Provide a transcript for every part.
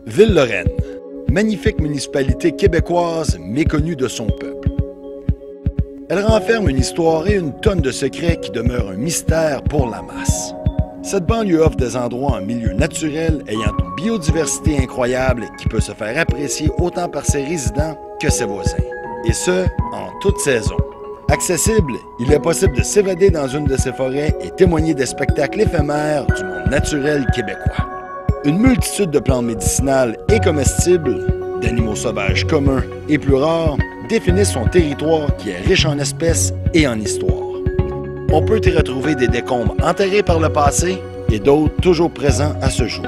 Ville-Lorraine, magnifique municipalité québécoise méconnue de son peuple. Elle renferme une histoire et une tonne de secrets qui demeurent un mystère pour la masse. Cette banlieue offre des endroits en milieu naturel ayant une biodiversité incroyable qui peut se faire apprécier autant par ses résidents que ses voisins, et ce, en toute saison. Accessible, il est possible de s'évader dans une de ces forêts et témoigner des spectacles éphémères du monde naturel québécois. Une multitude de plantes médicinales et comestibles, d'animaux sauvages communs et plus rares, définissent son territoire qui est riche en espèces et en histoire. On peut y retrouver des décombres enterrés par le passé et d'autres toujours présents à ce jour.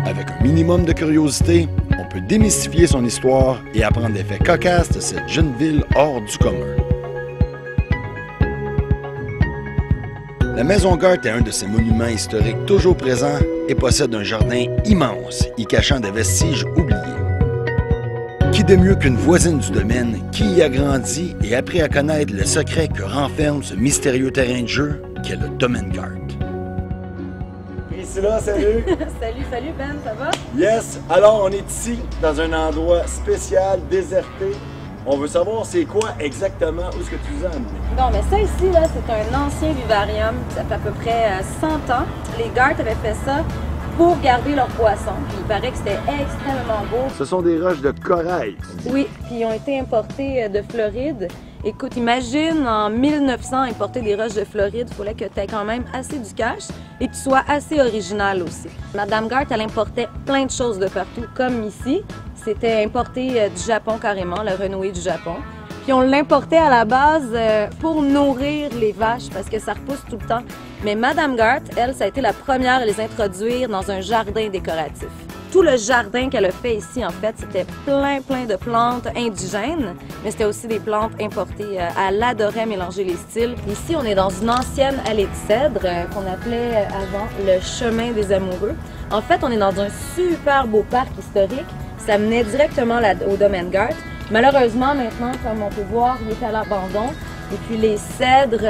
Avec un minimum de curiosité, on peut démystifier son histoire et apprendre des faits cocasses de cette jeune ville hors du commun. La Maison Gart est un de ces monuments historiques toujours présents et possède un jardin immense, y cachant des vestiges oubliés. Qui de mieux qu'une voisine du domaine qui y a grandi et appris à connaître le secret que renferme ce mystérieux terrain de jeu qu'est le domaine Gart. Priscilla, salut! Salut Ben, ça va? Yes! Alors, on est ici, dans un endroit spécial, déserté. On veut savoir c'est quoi exactement, où est-ce que tu nous as amené? Bon, mais ça ici, là, c'est un ancien vivarium, ça fait à peu près 100 ans. Les Gart avaient fait ça pour garder leurs poissons. Puis il paraît que c'était extrêmement beau. Ce sont des roches de corail. Oui, puis ils ont été importés de Floride. Écoute, imagine en 1900 importer des roches de Floride, il fallait que tu aies quand même assez du cash et que tu sois assez original aussi. Madame Gart, elle importait plein de choses de partout, comme ici. C'était importé du Japon carrément, la renouée du Japon. Puis on l'importait à la base pour nourrir les vaches parce que ça repousse tout le temps. Mais Madame Gart, elle, ça a été la première à les introduire dans un jardin décoratif. Tout le jardin qu'elle a fait ici, en fait, c'était plein de plantes indigènes, mais c'était aussi des plantes importées. Elle adorait mélanger les styles. Ici, on est dans une ancienne allée de cèdre qu'on appelait avant le chemin des amoureux. En fait, on est dans un super beau parc historique. Ça menait directement au domaine Gart. Malheureusement, maintenant, comme on peut voir, il est à l'abandon. Et puis les cèdres,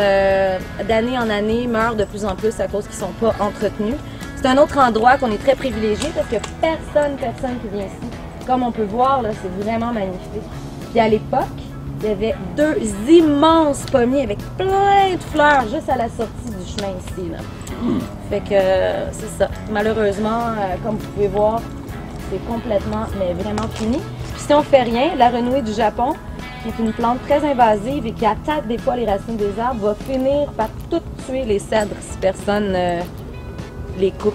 d'année en année, meurent de plus en plus à cause qu'ils ne sont pas entretenus. C'est un autre endroit qu'on est très privilégié parce que personne qui vient ici. Comme on peut voir, là, c'est vraiment magnifique. Puis à l'époque, il y avait 2 immenses pommiers avec plein de fleurs juste à la sortie du chemin ici, là. Fait que c'est ça. Malheureusement, comme vous pouvez voir, c'est complètement, mais vraiment fini. Puis si on fait rien, la renouée du Japon, qui est une plante très invasive et qui attaque des fois les racines des arbres, va finir par tout tuer les cèdres si personne les coupe.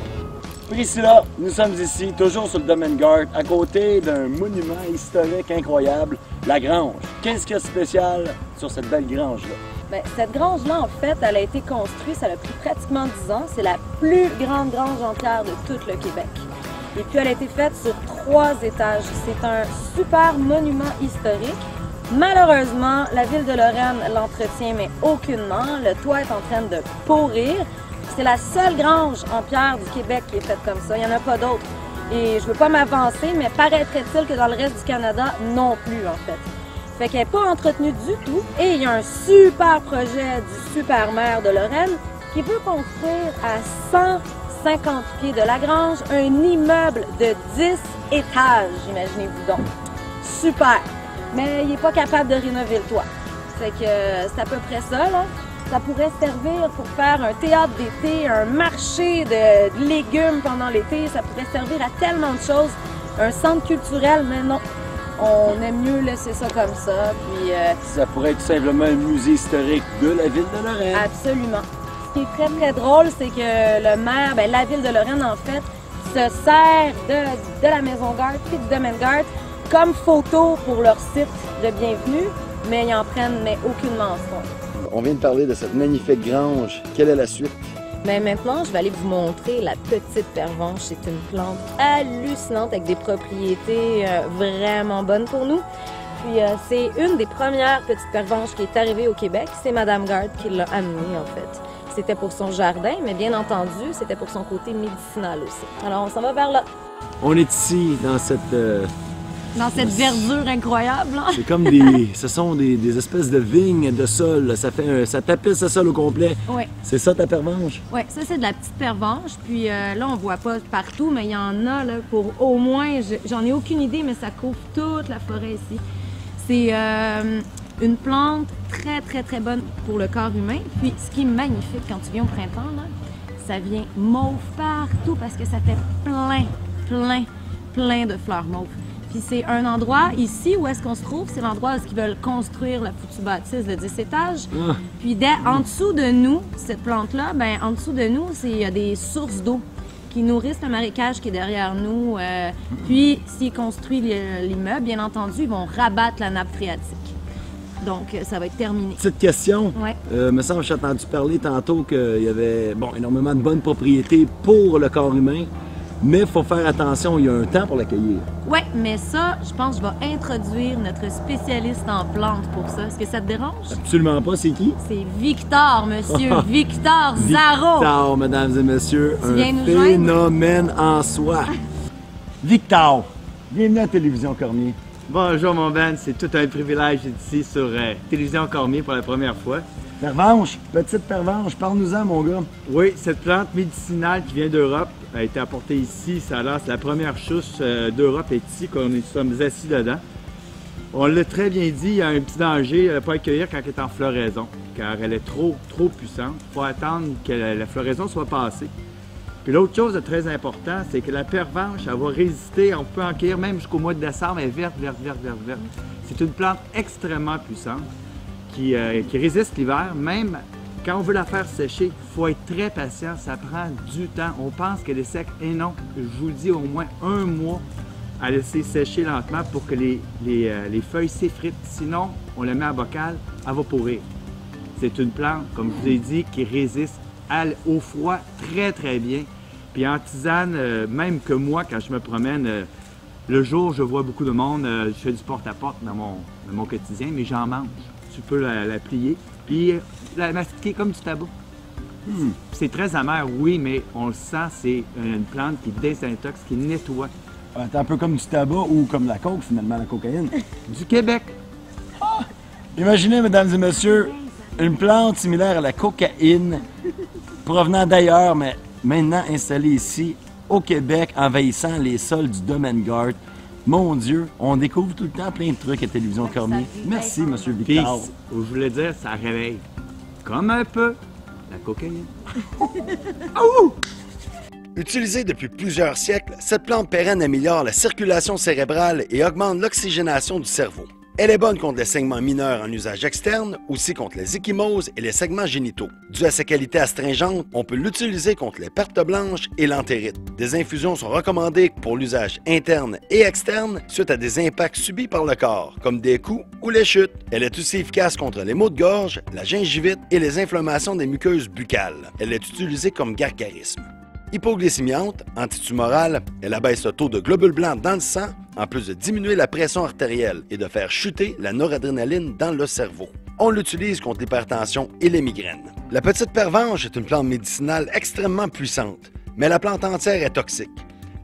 Priscilla, nous sommes ici, toujours sur le domaine Gart, à côté d'un monument historique incroyable, la grange. Qu'est-ce qu'il y a de spécial sur cette belle grange-là? Bien, cette grange-là, en fait, elle a été construite, ça a pris pratiquement 10 ans. C'est la plus grande grange entière de tout le Québec. Et puis, elle a été faite sur 3 étages. C'est un super monument historique. Malheureusement, la Ville de Lorraine l'entretient, mais aucunement. Le toit est en train de pourrir. C'est la seule grange en pierre du Québec qui est faite comme ça. Il n'y en a pas d'autres. Et je ne veux pas m'avancer, mais paraîtrait-il que dans le reste du Canada, non plus, en fait. Fait qu'elle n'est pas entretenue du tout. Et il y a un super projet du super maire de Lorraine qui veut construire à 150 pieds de la grange un immeuble de 10 étages, imaginez-vous donc. Super! Mais il n'est pas capable de rénover le toit. Fait que c'est à peu près ça, là. Ça pourrait servir pour faire un théâtre d'été, un marché de légumes pendant l'été. Ça pourrait servir à tellement de choses. Un centre culturel, mais non. On aime mieux laisser ça comme ça. Puis, ça pourrait être tout simplement un musée historique de la Ville de Lorraine. Absolument. Ce qui est très drôle, c'est que le maire, bien, la Ville de Lorraine, en fait, se sert de la Maison Gart et du domaine Gart comme photo pour leur site de bienvenue, mais ils en prennent aucunement en compte. On vient de parler de cette magnifique grange. Quelle est la suite? Mais maintenant, je vais aller vous montrer la petite pervenche. C'est une plante hallucinante avec des propriétés vraiment bonnes pour nous. Puis c'est une des premières petites pervenches qui est arrivée au Québec. C'est Madame Gart qui l'a amenée en fait. C'était pour son jardin, mais bien entendu, c'était pour son côté médicinal aussi. Alors on s'en va vers là. On est ici dans cette dans cette verdure incroyable. Hein? C'est comme ce sont des espèces de vignes de sol. Là. Ça tapisse le sol au complet. Oui. C'est ça ta pervenche? Oui, ça c'est de la petite pervenche. Puis là, on voit pas partout, mais il y en a là, pour au moins, j'en ai aucune idée, mais ça couvre toute la forêt ici. C'est une plante très, très, très bonne pour le corps humain. Puis ce qui est magnifique quand tu viens au printemps, là, ça vient mauve partout parce que ça fait plein de fleurs mauves. Puis c'est un endroit ici où est-ce qu'on se trouve, c'est l'endroit où est-ce qu'ils veulent construire la foutue bâtisse de 10 étages. Ah. Puis en dessous de nous, cette plante-là, ben en dessous de nous, il y a des sources d'eau qui nourrissent le marécage qui est derrière nous. Puis s'ils construisent l'immeuble, bien entendu, ils vont rabattre la nappe phréatique. Donc ça va être terminé. Petite question. Ouais. Me semble que j'ai entendu parler tantôt qu'il y avait énormément de bonnes propriétés pour le corps humain. Mais il faut faire attention, il y a un temps pour l'accueillir. Oui, mais ça, je pense que je vais introduire notre spécialiste en plantes pour ça. Est-ce que ça te dérange? Absolument pas, c'est qui? C'est Victor, monsieur. Victor Zaro. Victor, mesdames et messieurs, Tu viens un nous joindre? phénomène en soi. Victor, bienvenue à Télévision Cormier. Bonjour mon Ben, c'est tout un privilège d'être ici sur Télévision Cormier pour la première fois. Pervenche, petite pervenche, parle-nous-en mon gars. Oui, cette plante médicinale qui vient d'Europe a été apportée ici. Ça a l'air, c'est la première chousse d'Europe est ici, qu'on nous sommes assis dedans. On l'a très bien dit, il y a un petit danger de ne pas accueillir quand elle est en floraison, car elle est trop puissante. Il faut attendre que la floraison soit passée. Puis l'autre chose de très important, c'est que la pervenche, elle va résister, on peut en cueillir même jusqu'au mois de décembre, elle est verte. C'est une plante extrêmement puissante qui résiste l'hiver, même quand on veut la faire sécher, il faut être très patient, ça prend du temps. On pense qu'elle est sec, et non, je vous le dis, au moins 1 mois à laisser sécher lentement pour que les feuilles s'effritent. Sinon, on la met à bocal, elle va pourrir. C'est une plante, comme je vous ai dit, qui résiste au froid très bien. Puis en tisane, même que moi, quand je me promène, le jour, je vois beaucoup de monde, je fais du porte-à-porte dans mon quotidien, mais j'en mange. Tu peux la plier, puis la mastiquer comme du tabac. C'est très amer, oui, mais on le sent, c'est une plante qui désintoxe, qui nettoie. C'est un peu comme du tabac ou comme la coke, finalement, la cocaïne. Du Québec. Imaginez, mesdames et messieurs, une plante similaire à la cocaïne, provenant d'ailleurs, mais maintenant installée ici, au Québec, envahissant les sols du domaine Gart. Mon Dieu, on découvre tout le temps plein de trucs à Télévision Cormier. Merci, monsieur Puis, Victor. je voulais dire, ça réveille. Comme un peu la cocaïne. Utilisée depuis plusieurs siècles, cette plante pérenne améliore la circulation cérébrale et augmente l'oxygénation du cerveau. Elle est bonne contre les saignements mineurs en usage externe, aussi contre les ecchymoses et les segments génitaux. Dû à sa qualité astringente, on peut l'utiliser contre les pertes blanches et l'entérite. Des infusions sont recommandées pour l'usage interne et externe suite à des impacts subis par le corps, comme des coups ou les chutes. Elle est aussi efficace contre les maux de gorge, la gingivite et les inflammations des muqueuses buccales. Elle est utilisée comme gargarisme. Hypoglycémiante, antitumorale, elle abaisse le taux de globules blancs dans le sang, en plus de diminuer la pression artérielle et de faire chuter la noradrénaline dans le cerveau. On l'utilise contre l'hypertension et les migraines. La petite pervenche est une plante médicinale extrêmement puissante, mais la plante entière est toxique.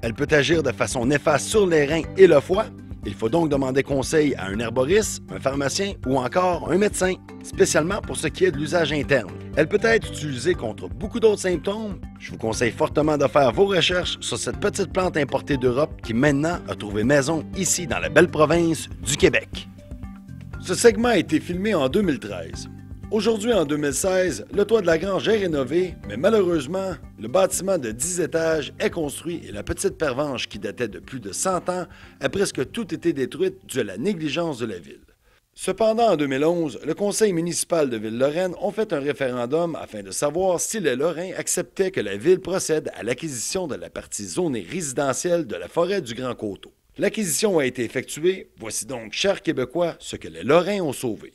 Elle peut agir de façon néfaste sur les reins et le foie. Il faut donc demander conseil à un herboriste, un pharmacien ou encore un médecin, spécialement pour ce qui est de l'usage interne. Elle peut être utilisée contre beaucoup d'autres symptômes. Je vous conseille fortement de faire vos recherches sur cette petite plante importée d'Europe qui maintenant a trouvé maison ici dans la belle province du Québec. Ce segment a été filmé en 2013. Aujourd'hui, en 2016, le toit de la grange est rénové, mais malheureusement, le bâtiment de 10 étages est construit et la petite pervenche qui datait de plus de 100 ans a presque tout été détruite dû à la négligence de la ville. Cependant, en 2011, le conseil municipal de Ville-Lorraine a fait un référendum afin de savoir si les Lorrains acceptaient que la ville procède à l'acquisition de la partie zonée résidentielle de la forêt du Grand Coteau. L'acquisition a été effectuée, voici donc, chers Québécois, ce que les Lorrains ont sauvé.